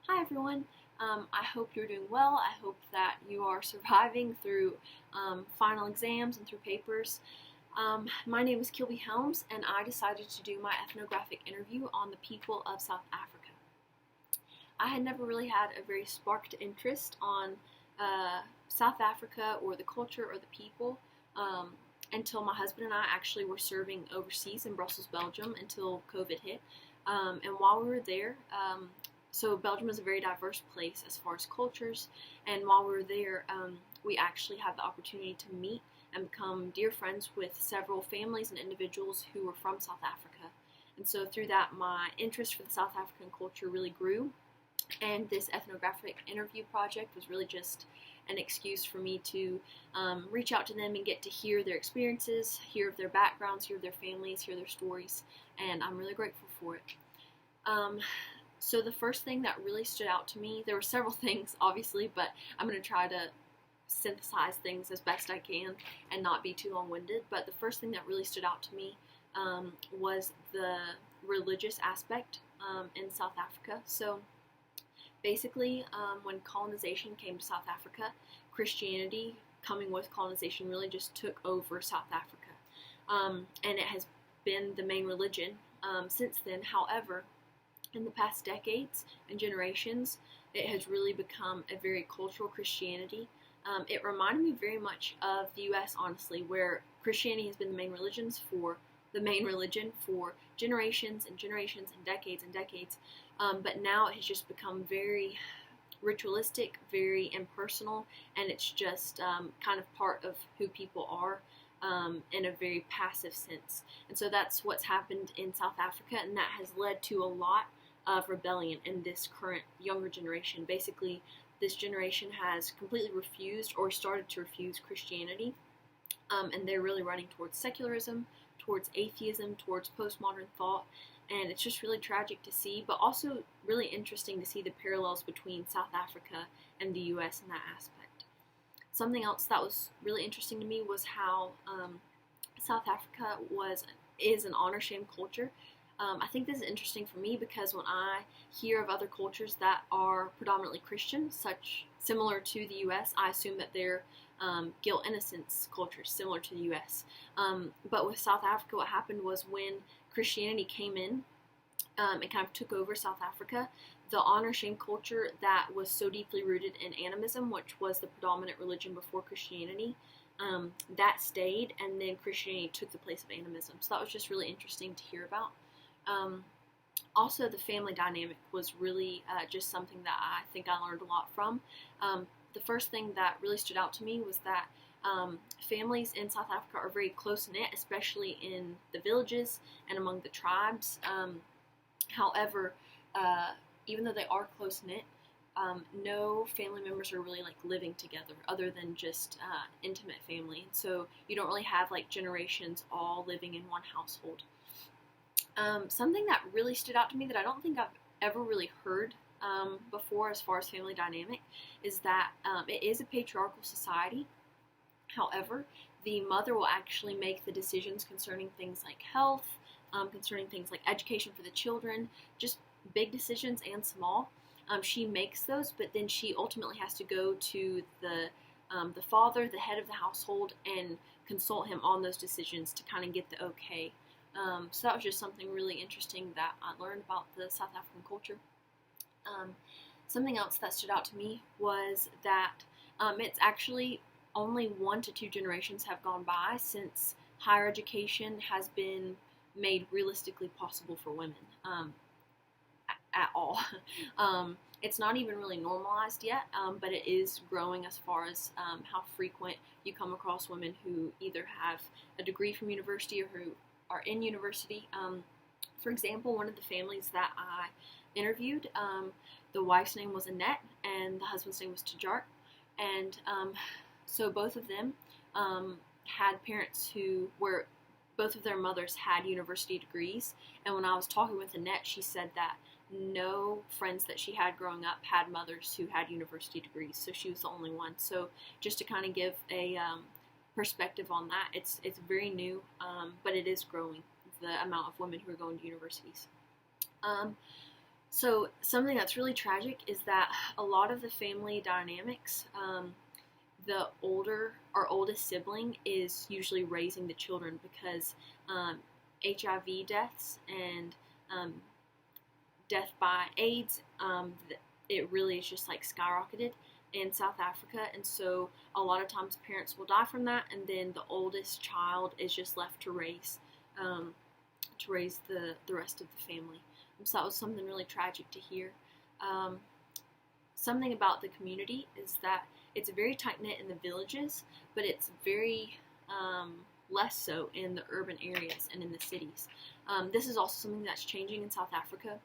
Hi everyone. I hope you're doing well. I hope that you are surviving through final exams and through papers. My name is Kilby Helms, and I decided to do my ethnographic interview on the people of South Africa. I had never really had a very sparked interest on South Africa or the culture or the people until my husband and I actually were serving overseas in Brussels, Belgium until COVID hit. And while we were there, so Belgium is a very diverse place as far as cultures, and while we were there, we actually had the opportunity to meet and become dear friends with several families and individuals who were from South Africa. And so through that, my interest for the South African culture really grew, and this ethnographic interview project was really just an excuse for me to reach out to them and get to hear their experiences, hear of their backgrounds, hear of their families, hear their stories, and I'm really grateful for it. So the first thing that really stood out to me, there were several things obviously, but I'm going to try to synthesize things as best I can and not be too long-winded, but the first thing that really stood out to me was the religious aspect in South Africa. So basically, when colonization came to South Africa, Christianity coming with colonization really just took over South Africa, and it has been the main religion since then. However, in the past decades and generations, it has really become a very cultural Christianity. It reminded me very much of the U.S., honestly, where Christianity has been the main religion for generations and generations and decades. But now it has just become very ritualistic, very impersonal, and it's just kind of part of who people are. In a very passive sense. And so that's what's happened in South Africa, and that has led to a lot of rebellion in this current younger generation. Basically, this generation has completely refused or started to refuse Christianity, and they're really running towards secularism, towards atheism, towards postmodern thought, and it's just really tragic to see, but also really interesting to see the parallels between South Africa and the U.S. in that aspect. Something else that was really interesting to me was how South Africa is an honor-shame culture. I think this is interesting for me because when I hear of other cultures that are predominantly Christian, similar to the U.S., I assume that they're guilt-innocence cultures, similar to the U.S. But with South Africa, what happened was when Christianity came in and kind of took over South Africa, the honor-shame culture that was so deeply rooted in animism, which was the predominant religion before Christianity, that stayed, and then Christianity took the place of animism. So that was just really interesting to hear about. Also, the family dynamic was really just something that I think I learned a lot from. The first thing that really stood out to me was that families in South Africa are very close-knit, especially in the villages and among the tribes. However, even though they are close-knit, no family members are really like living together other than just intimate family. So you don't really have like generations all living in one household. Something that really stood out to me that I don't think I've ever really heard before as far as family dynamic is that it is a patriarchal society. However, the mother will actually make the decisions concerning things like health, concerning things like education for the children, just big decisions and small. She makes those, but then she ultimately has to go to the father, the head of the household, and consult him on those decisions to kind of get the okay. So that was just something really interesting that I learned about the South African culture. Something else that stood out to me was that it's actually only 1 to 2 generations have gone by since higher education has been made realistically possible for women at all. It's not even really normalized yet, but it is growing as far as how frequent you come across women who either have a degree from university or who are in university. For example, one of the families that I interviewed, the wife's name was Annette and the husband's name was Tajart, and so both of them had parents who were, both of their mothers had university degrees, and when I was talking with Annette, she said that no friends that she had growing up had mothers who had university degrees, so she was the only one. So just to kind of give a perspective on that, it's very new, but it is growing, the amount of women who are going to universities. So something that's really tragic is that a lot of the family dynamics, the oldest sibling is usually raising the children because HIV deaths and um, death by AIDS, it really is just like skyrocketed in South Africa, and so a lot of times parents will die from that, and then the oldest child is just left um, to raise the rest of the family. So that was something really tragic to hear. Um, Something about the community is that it's very tight knit in the villages, but it's very less so in the urban areas and in the cities. This is also something that's changing in South Africa.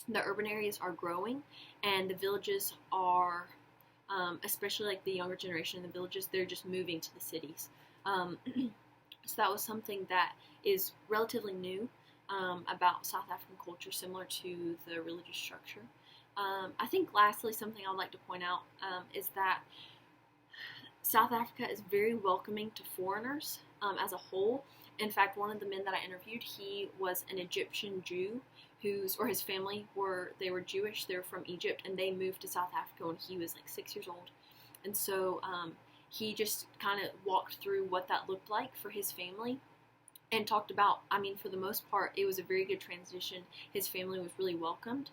The urban areas are growing, and the villages are, especially like the younger generation in the villages, they're just moving to the cities. So that was something that is relatively new about South African culture, similar to the religious structure. I think lastly, something I would like to point out is that South Africa is very welcoming to foreigners as a whole. In fact, one of the men that I interviewed, he was an Egyptian Jew his family they were Jewish, they were from Egypt, and they moved to South Africa when he was like 6 years old. And so he just kind of walked through what that looked like for his family and talked about, I mean, for the most part, it was a very good transition. His family was really welcomed.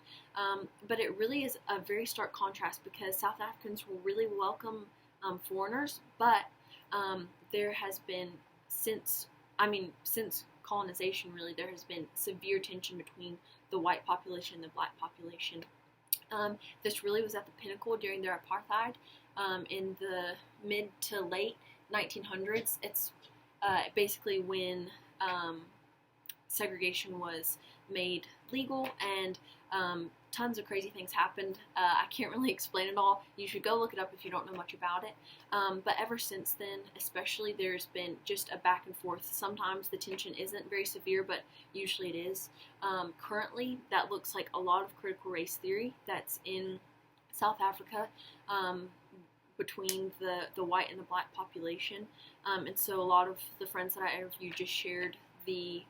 But it really is a very stark contrast because South Africans will really welcome foreigners, but there has been, since colonization, really, there has been severe tension between the white population and the black population. This really was at the pinnacle during their apartheid in the mid to late 1900s. It's basically when segregation was made legal, and tons of crazy things happened. I can't really explain it all. You should go look it up if you don't know much about it. But ever since then, especially, there's been just a back and forth. Sometimes the tension isn't very severe, but usually it is. Currently, that looks like a lot of critical race theory that's in South Africa between the white and the black population. And so a lot of the friends that I interviewed just shared the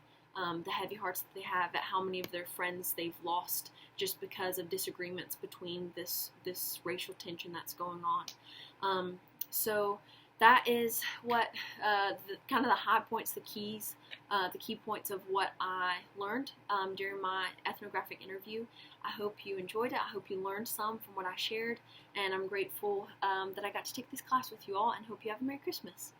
heavy hearts that they have at how many of their friends they've lost just because of disagreements between this racial tension that's going on. So that is what kind of the high points, the key points of what I learned during my ethnographic interview. I hope you enjoyed it. I hope you learned some from what I shared, and I'm grateful that I got to take this class with you all, and hope you have a Merry Christmas.